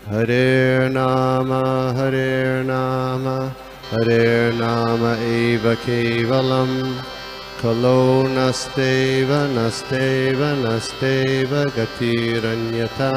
Hare Nama, Hare Nama eva kevalam, Kalo nasteva, nasteva, nasteva gatiranyata.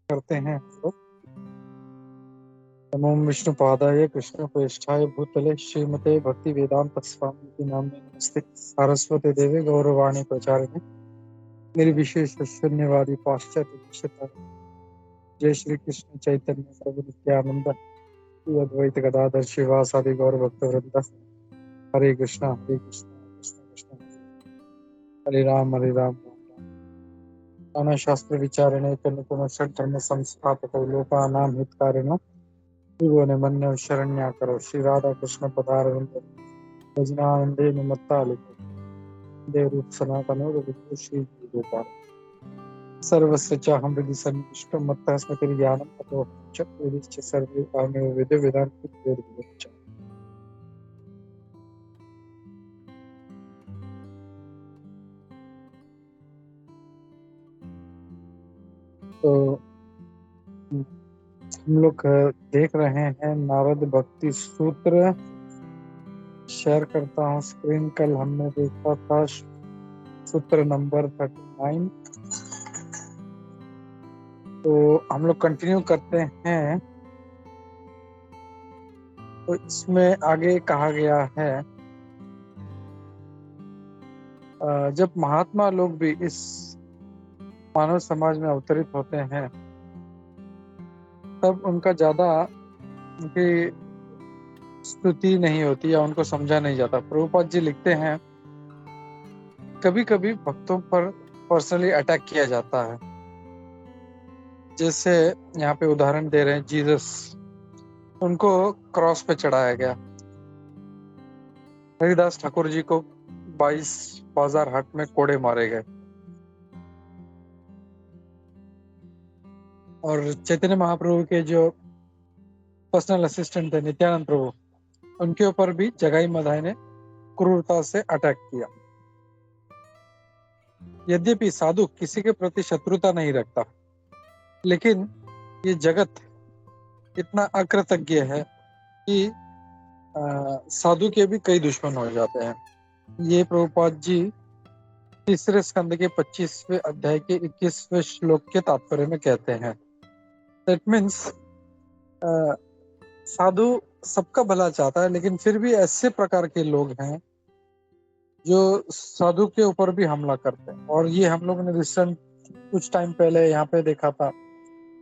करते हैं हम लोग। नमो विष्णुपादाय कृष्णप्रेष्ठाय भूतले श्रीमते भक्ति वेदांत स्वामी के नाम में नमस्ते। सारस्वती देवी गौरवाणी प्रचारिणे निर्विशेष शून्यवादी पाश्चात्य देशता। जय श्री कृष्ण चैतन्य प्रभु नित्यानंद श्री अद्वैत गदाधर शिवासादि गौर भक्त वृंद। हरे कृष्णा कृष्ण कृष्ण हरे राम राम राम। नाना शास्त्र विचारणे तनुपुन धर्म संस्थापक लोकानां हितकारिणो त्रिभुवन मन्य शरण्या करो। श्री राधा कृष्ण पदारविंद भजनानंदे निमत्तालिको देव रूप सनातनो रघुवीर श्री गोपाल सर्वस्य चाहं हृदि सन्निविष्टो मत्तः स्मृतिर्ज्ञानम् अतोऽहं च वेदिश्च सर्वे कामेव वेदे वेदान्तो वेदविदश्च। तो हम लोग देख रहे हैं नारद भक्ति सूत्र। शेयर करता हूँ स्क्रीन। कल हमने देखा था सूत्र नंबर 39। तो हम लोग कंटिन्यू करते हैं। तो इसमें आगे कहा गया है जब महात्मा लोग भी इस मानव समाज में अवतरित होते हैं तब उनका ज्यादा उनकी स्तुति नहीं होती या उनको समझा नहीं जाता। प्रभुपाद जी लिखते हैं कभी कभी भक्तों पर पर्सनली अटैक किया जाता है। जैसे यहाँ पे उदाहरण दे रहे हैं जीसस, उनको क्रॉस पे चढ़ाया गया। हरिदास ठाकुर जी को 22 बाजार हाट में कोड़े मारे गए और चैतन्य महाप्रभु के जो पर्सनल असिस्टेंट थे नित्यानंद प्रभु, उनके ऊपर भी जगाई मधाई ने क्रूरता से अटैक किया। यद्यपि साधु किसी के प्रति शत्रुता नहीं रखता, लेकिन ये जगत इतना अकृतज्ञ है कि साधु के भी कई दुश्मन हो जाते हैं। ये प्रभुपाद जी तीसरे स्कंद के 25वें अध्याय के 21वें श्लोक के तात्पर्य में कहते हैं। दैट मीन्स साधु सबका भला चाहता है, लेकिन फिर भी ऐसे प्रकार के लोग हैं जो साधु के ऊपर भी हमला करते हैं। और ये हम लोग ने रिसेंट कुछ टाइम पहले यहाँ पे देखा था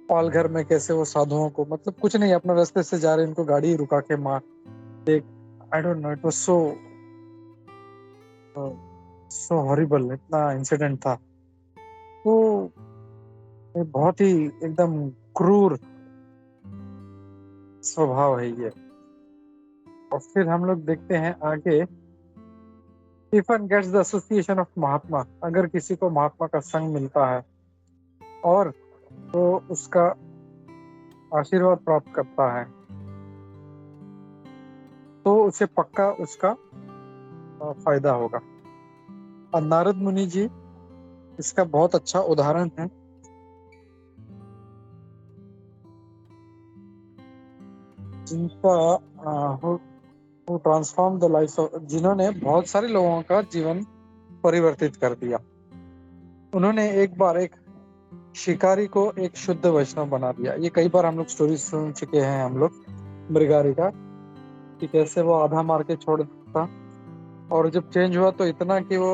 पालघर में, कैसे वो साधुओं को मतलब कुछ नहीं, अपने रास्ते से जा रहे इनको गाड़ी रुका के मार देख। I don't know, it was so horrible. इतना इंसिडेंट था। तो ये बहुत ही एकदम क्रूर स्वभाव है ये। और फिर हम लोग देखते हैं आगे, if one gets the association of Mahatma, अगर किसी को महात्मा का संग मिलता है और तो उसका आशीर्वाद प्राप्त करता है तो उसे पक्का उसका फायदा होगा। और नारद मुनि जी इसका बहुत अच्छा उदाहरण है। जिनका who transform the life of, जिन्होंने बहुत सारे लोगों का जीवन परिवर्तित कर दिया। उन्होंने एक बार एक शिकारी को एक शुद्ध वैष्णव बना दिया। ये कई बार हम लोग स्टोरी सुन चुके हैं हम लोग मृगारी का, कि कैसे वो आधा मार के छोड़ देता और जब चेंज हुआ तो इतना कि वो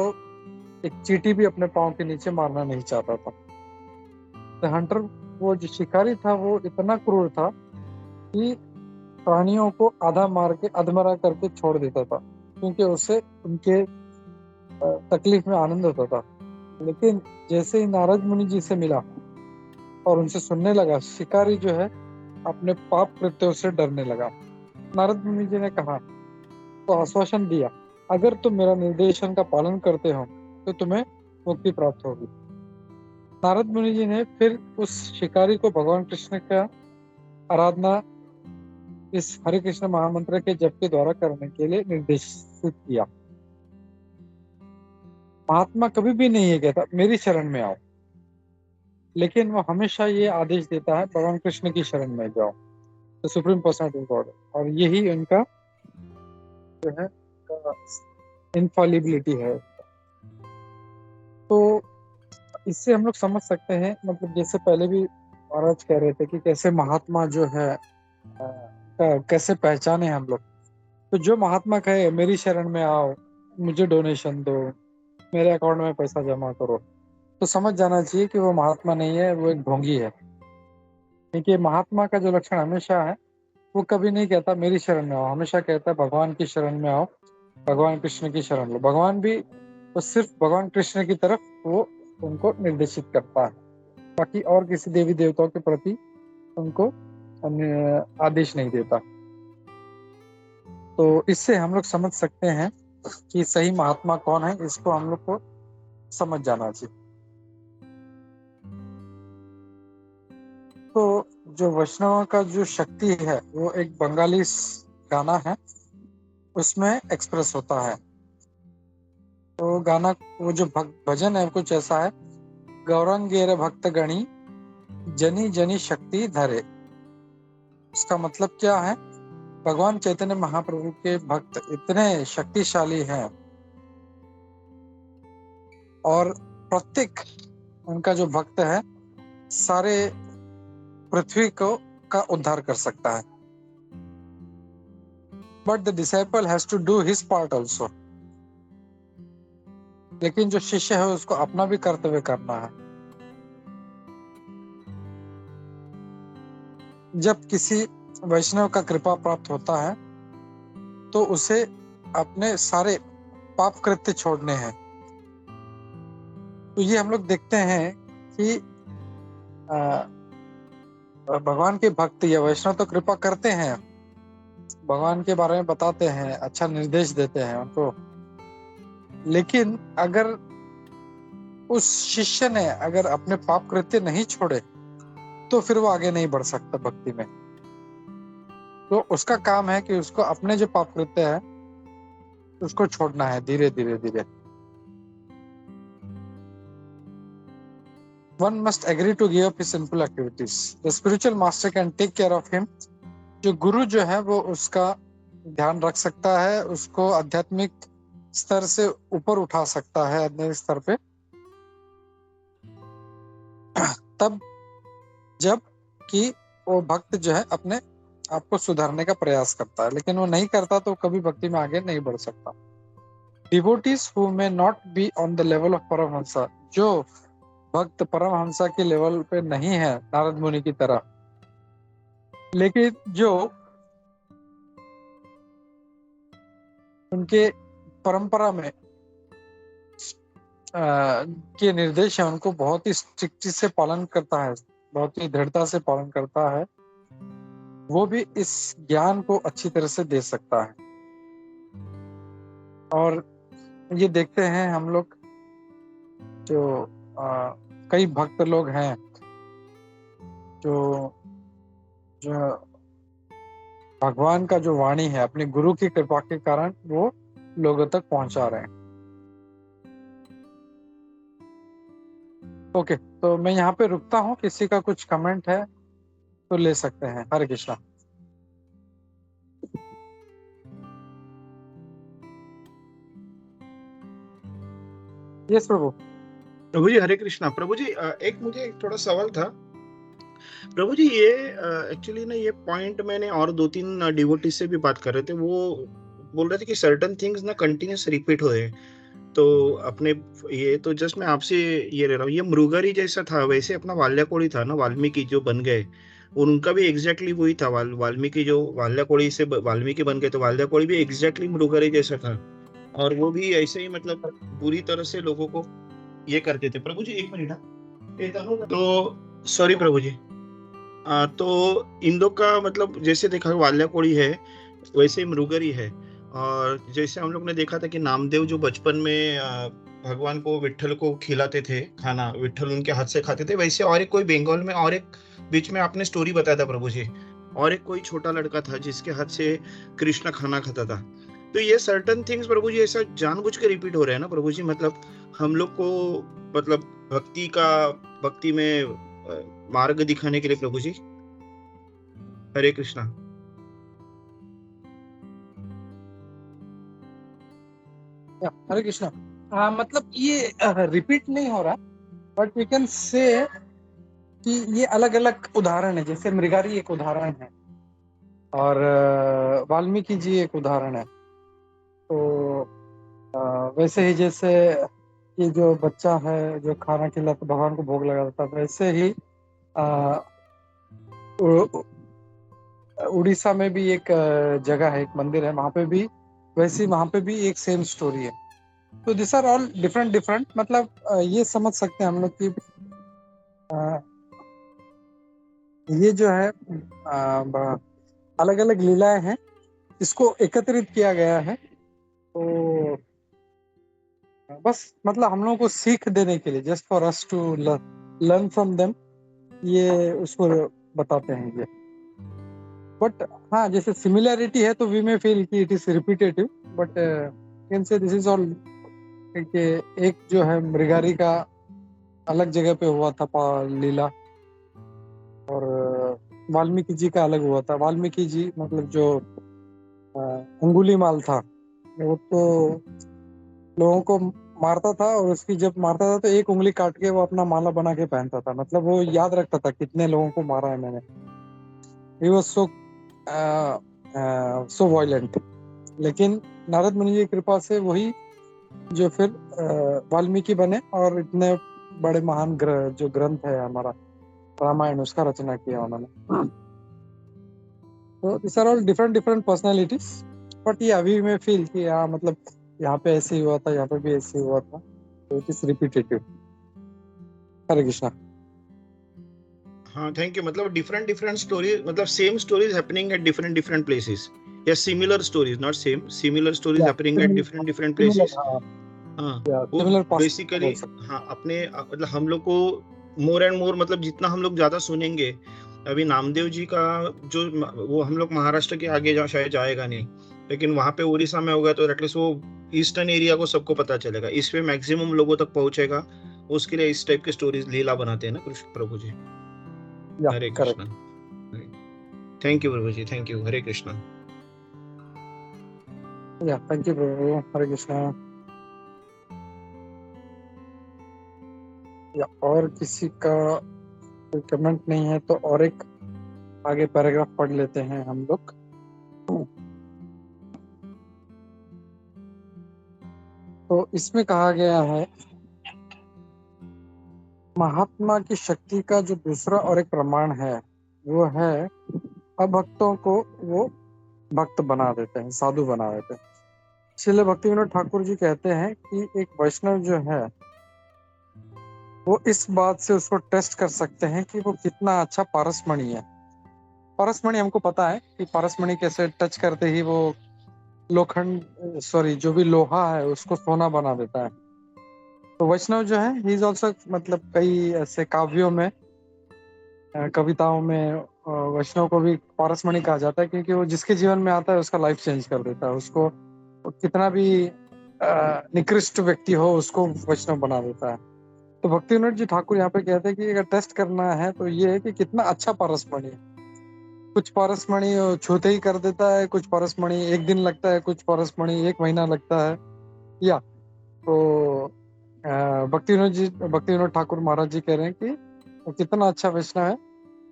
एक चींटी भी अपने पाँव के नीचे मारना नहीं चाहता था। द हंटर, वो जो शिकारी था वो इतना क्रूर था कि प्राणियों को आधा मार के अधमरा करके छोड़ देता था, क्योंकि उससे उनके तकलीफ में आनंद होता था। लेकिन जैसे ही नारद मुनि जी से मिला और उनसे सुनने लगा, शिकारी जो है अपने पाप कृत्यों से डरने लगा। नारद मुनि जी ने कहा तो आश्वासन दिया, अगर तुम मेरा निर्देशन का पालन करते हो तो तुम्हें मुक्ति प्राप्त होगी। नारद मुनि जी ने फिर उस शिकारी को भगवान कृष्ण का आराधना इस हरे कृष्ण महामंत्र के जप के द्वारा करने के लिए निर्देशित किया। महात्मा कभी भी नहीं ये कहता मेरी शरण में आओ, लेकिन वो हमेशा ये आदेश देता है भगवान कृष्ण की शरण में जाओ, तो सुप्रीम पर्सनालिटी ऑफ गॉड, और यही उनका जो है इनफॉलिबिलिटी है। तो इससे हम लोग समझ सकते हैं, मतलब जैसे पहले भी महाराज कह रहे थे कि कैसे महात्मा जो है कैसे पहचाने हम लोग। तो जो महात्मा कहे मेरी शरण में आओ, मुझे डोनेशन दो, मेरे अकाउंट में पैसा जमा करो, तो समझ जाना चाहिए कि वो महात्मा नहीं है, वो एक ढोंगी है। क्योंकि महात्मा का जो लक्षण हमेशा है, वो कभी नहीं कहता मेरी शरण में आओ, हमेशा कहता है भगवान की शरण में आओ, भगवान कृष्ण की शरण लो। भगवान भी वो सिर्फ भगवान कृष्ण की तरफ वो उनको निर्देशित करता है, बाकी और किसी देवी देवताओं के प्रति उनको आदेश नहीं देता। तो इससे हम लोग समझ सकते हैं कि सही महात्मा कौन है, इसको हम लोग को समझ जाना चाहिए। तो जो वैष्णव का जो शक्ति है वो एक बंगाली गाना है, उसमें एक्सप्रेस होता है। तो गाना वो जो भजन है कुछ ऐसा है, गौरंगेर भक्त गणी जनी जनी शक्ति धरे। इसका मतलब क्या है, भगवान चैतन्य महाप्रभु के भक्त इतने शक्तिशाली हैं और प्रत्येक उनका जो भक्त है सारे पृथ्वी को का उद्धार कर सकता है। But the disciple has to do his part also, लेकिन जो शिष्य है उसको अपना भी कर्तव्य करना है। जब किसी वैष्णव का कृपा प्राप्त होता है तो उसे अपने सारे पाप कृत्य छोड़ने हैं। तो ये हम लोग देखते हैं कि भगवान के भक्त या वैष्णव तो कृपा करते हैं, भगवान के बारे में बताते हैं, अच्छा निर्देश देते हैं उनको, लेकिन अगर उस शिष्य ने अगर अपने पाप कृत्य नहीं छोड़े तो फिर वो आगे नहीं बढ़ सकता भक्ति में। तो उसका काम है कि उसको अपने जो पाप कृत्य है उसको छोड़ना है धीरे धीरे धीरे। One must agree to give up his sinful activities. The spiritual master can take care of him. जो गुरु जो है वो उसका ध्यान रख सकता है, उसको आध्यात्मिक स्तर से ऊपर उठा सकता है, आध्यात्मिक स्तर पे, तब जब कि वो भक्त जो है अपने आप को सुधारने का प्रयास करता है, लेकिन वो नहीं करता तो कभी भक्ति में आगे नहीं बढ़ सकता। Devotees who may not be on the level of Paramahansa, जो भक्त परमहंसा के लेवल पे नहीं है नारद मुनि की तरह, लेकिन जो उनके परंपरा में के निर्देश है उनको बहुत ही स्ट्रिक्टली से पालन करता है, बहुत ही दृढ़ता से पालन करता है, वो भी इस ज्ञान को अच्छी तरह से दे सकता है। और ये देखते हैं हम लोग जो कई भक्त लोग हैं जो भगवान का जो वाणी है अपने गुरु की कृपा के कारण वो लोगों तक पहुंचा रहे हैं। ओके, तो मैं यहाँ पे रुकता हूँ, किसी का कुछ कमेंट है तो ले सकते हैं। हरे कृष्णा। यस प्रभु। प्रभु जी हरे कृष्णा। प्रभु जी एक मुझे थोड़ा सवाल था प्रभु जी, ये एक्चुअली ना ये पॉइंट मैंने और 2-3 डिवोटी से भी बात कर रहे थे, वो बोल रहे थे कि सर्टेन थिंग्स ना कंटिन्यूस रिपीट हो रहे हैं, तो अपने ये तो जस्ट मैं आपसे ये ले रहा हूँ, ये मृगरी जैसा था वैसे अपना वाल्याकोड़ी था ना, वाल्मीकि जो बन गए उनका भी एग्जैक्टली वही था। वाल्मीकि जो वाल्याकोड़ी से वाल्मीकि बन गए तो वाल्याकोड़ी भी एग्जैक्टली मृगरी जैसा था, और वो भी ऐसे ही मतलब पूरी तरह से लोगों को ये करते थे। प्रभु जी एक मिनट, तो सॉरी प्रभु जी, तो इन लोग का मतलब जैसे देखा वाल्याकोड़ी है वैसे मृगरी है, और जैसे हम लोग ने देखा था कि नामदेव जो बचपन में भगवान को विट्ठल को खिलाते थे खाना, विट्ठल उनके हाथ से खाते थे, वैसे और एक कोई बंगाल में और एक बीच में आपने स्टोरी बताया था प्रभु जी, और एक कोई छोटा लड़का था जिसके हाथ से कृष्ण खाना खाता था। तो ये सर्टन थिंग्स प्रभु जी ऐसा जानबूझ के रिपीट हो रहे हैं ना प्रभु जी, मतलब हम लोग को मतलब भक्ति में मार्ग दिखाने के लिए प्रभु जी। हरे कृष्णा। हरे कृष्णा। मतलब ये रिपीट नहीं हो रहा, बट वी कैन से कि ये अलग अलग उदाहरण है। जैसे मृगारी एक उदाहरण है और वाल्मीकि जी एक उदाहरण है। तो वैसे ही जैसे ये जो बच्चा है जो खाना खिलाता भगवान को भोग लगाता था, वैसे ही उड़ीसा में भी एक जगह है, एक मंदिर है, वहां पे भी वैसे वहां पे भी एक सेम स्टोरी है। तो दिस आर ऑल डिफरेंट, मतलब ये समझ सकते हैं हम लोग कि ये जो है अलग अलग लीलाएं हैं, इसको एकत्रित किया गया है। तो बस मतलब हम लोगों को सीख देने के लिए, just for us to learn from them, ये उसको बताते हैं ये। बट हाँ, जैसे सिमिलैरिटी है तो वी मे फील कि it is repetitive, but can say this is all. एक जो है मृगारी का अलग जगह पे हुआ था लीला, और वाल्मीकि जी का अलग हुआ था। वाल्मीकि जी मतलब जो अंगुलीमाल था, वो तो लोगों को मारता था, और उसकी जब मारता था तो एक उंगली काट के वो अपना माला बना के पहनता था। मतलब वो याद रखता था कितने लोगों को मारा है मैंने। He was so violent. लेकिन नारद मुनि की कृपा से वही जो फिर वाल्मीकि बने और इतने बड़े महान जो ग्रंथ है हमारा रामायण, उसका रचना किया उन्होंने। तो this are all different personalities, but ये अभी में फील कि हाँ, मतलब यहाँ पे ऐसे ही हुआ था, यहाँ पे भी ऐसे ही हुआ था, तो it is repetitive. Hare Krishna. हाँ थैंक यू। मतलब डिफरेंट स्टोरीज, मतलब same stories happening at different places, या similar stories, not same, similar stories happening at different places. हाँ वो सिमिलर बेसिकली, हाँ अपने मतलब हम लोग को मोर एंड मोर, मतलब जितना हम लोग ज्यादा सुनेंगे, अभी नामदेव जी का जो वो हम लोग महाराष्ट्र के आगे शायद जाएगा नहीं, लेकिन वहां पे उड़ीसा में होगा तो एटलीस्ट वो ईस्टर्न एरिया को सबको पता चलेगा, इसमें मैक्सिमम लोगों तक पहुंचेगा। उसके लिए इस टाइप के स्टोरीज लीला बनाते हैं ना Krishna Prabhu ji. Hare Krishna. Thank you Prabhu ji, thank you. Hare Krishna. Thank you Prabhu. Hare Krishna. या और किसी का कोई कमेंट नहीं है तो और एक आगे पैराग्राफ पढ़ लेते हैं हम लोग। तो इसमें कहा गया है, महात्मा की शक्ति का जो दूसरा और एक प्रमाण है वो है अभक्तों को वो भक्त बना देते हैं, साधु बना देते हैं। श्रील भक्तिविनोद ठाकुर जी कहते हैं कि एक वैष्णव जो है वो इस बात से उसको टेस्ट कर सकते हैं कि वो कितना अच्छा पारसमणि है। पारसमणि हमको पता है कि पारसमणि कैसे टच करते ही वो जो भी लोहा है उसको सोना बना देता है। तो वैष्णव जो है ही इज ऑल्सो, मतलब कई ऐसे काव्यों में, कविताओं में वैष्णव को भी पारसमणि कहा जाता है, क्योंकि वो जिसके जीवन में आता है उसका लाइफ चेंज कर देता है। उसको कितना भी निकृष्ट व्यक्ति हो उसको वैष्णव बना देता है। तो भक्तिविनोद जी ठाकुर यहाँ पे कहते हैं कि अगर टेस्ट करना है तो ये है कि कितना अच्छा पारसमणि है। कुछ पारसमणि छूते ही कर देता है, कुछ पारसमणि एक दिन लगता है, कुछ पारसमणि 1 महीना लगता है। या तो भक्तिविनोद ठाकुर महाराज जी कह रहे हैं कि वो कितना अच्छा वैष्णव है,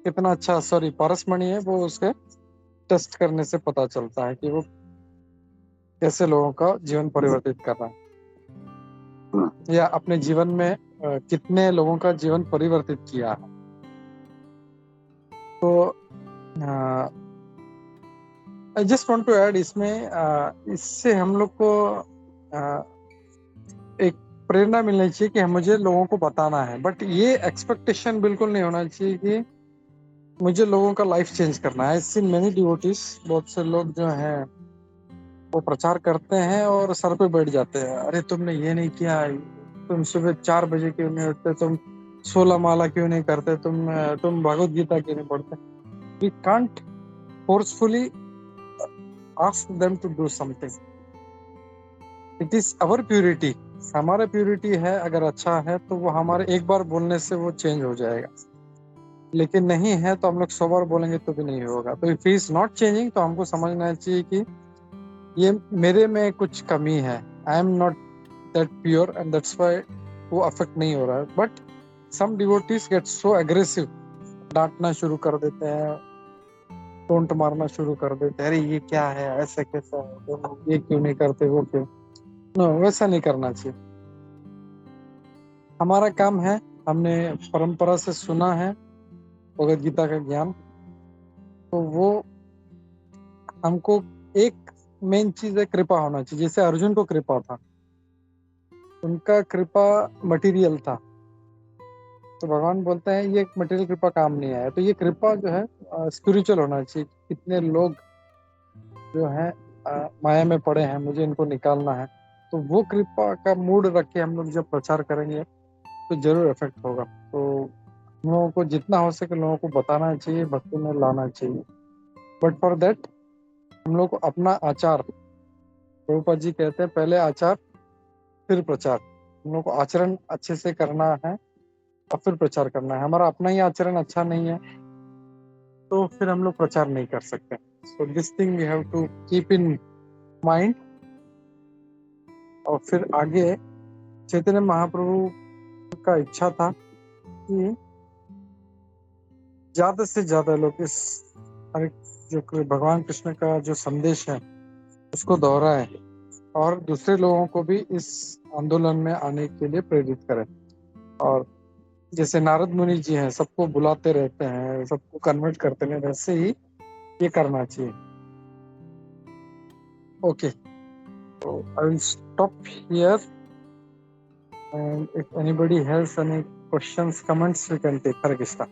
कितना अच्छा पारसमणि है, वो उसके टेस्ट करने से पता चलता है कि वो कैसे लोगों का जीवन परिवर्तित कर रहा है, या अपने जीवन में कितने लोगों का जीवन परिवर्तित किया है। तो I just want to add इसमें, इससे हम लोग को एक प्रेरणा मिलनी चाहिए कि मुझे लोगों को बताना है, बट ये एक्सपेक्टेशन बिल्कुल नहीं होना चाहिए कि मुझे लोगों का लाइफ चेंज करना है। इससे मेनी डिवोटीज, बहुत से लोग जो हैं वो प्रचार करते हैं और सर पे बैठ जाते हैं, अरे तुमने ये नहीं किया, तुम सुबह 4 बजे क्यों नहीं उठते, तुम 16 माला क्यों नहीं करते, तुम भगवत गीता क्यों नहीं पढ़ते? We can't forcefully ask them to do something. It is our purity. हमारा प्योरिटी है, अगर अच्छा है तो वो हमारे एक बार बोलने से वो चेंज हो जाएगा, लेकिन नहीं है तो हम लोग 100 बार बोलेंगे तो भी नहीं होगा. तो if he is not changing, तो हमको समझना चाहिए कि ये मेरे में कुछ कमी है. I am not that pure and that's why वो अफेक्ट नहीं हो रहा है. But some devotees get so aggressive, डांटना शुरू कर देते हैं, टोंट मारना शुरू कर देते हैं, अरे ये क्या है, ऐसा कैसा है, ये क्यों नहीं करते, वो क्यों. नो, वैसा नहीं करना चाहिए. हमारा काम है, हमने परंपरा से सुना है भगवद गीता का ज्ञान, तो वो हमको एक मेन चीज है, कृपा होना चाहिए. जैसे अर्जुन को कृपा था, उनका कृपा मटेरियल था, तो भगवान बोलते हैं ये मटेरियल कृपा काम नहीं आया. तो ये कृपा जो है स्पिरिचुअल होना चाहिए. कितने लोग जो है माया में पड़े हैं, मुझे इनको निकालना है. तो वो कृपा का मूड रख के हम लोग जब प्रचार करेंगे तो जरूर इफेक्ट होगा. तो हम लोगों को जितना हो सके लोगों को बताना चाहिए, भक्ति में लाना चाहिए. बट फॉर दैट हम लोग को अपना आचार, प्रभुपाद जी कहते हैं पहले आचार फिर प्रचार. हम लोग को आचरण अच्छे से करना है और फिर प्रचार करना है. हमारा अपना ही आचरण अच्छा नहीं है तो फिर हम लोग प्रचार नहीं कर सकते. So this thing we have to keep in mind. और फिर आगे चैतन्य महाप्रभु का इच्छा था कि ज्यादा से ज्यादा लोग इस जो भगवान कृष्ण का जो संदेश है उसको दोहराए और दूसरे लोगों को भी इस आंदोलन में आने के लिए प्रेरित करें. और जैसे नारद मुनि जी हैं, सबको बुलाते रहते हैं, सबको कन्वर्ट करते हैं, वैसे ही ये करना चाहिए. ओके, तो I will stop here and if anybody has any questions, comments, we can take. Hare Krishna.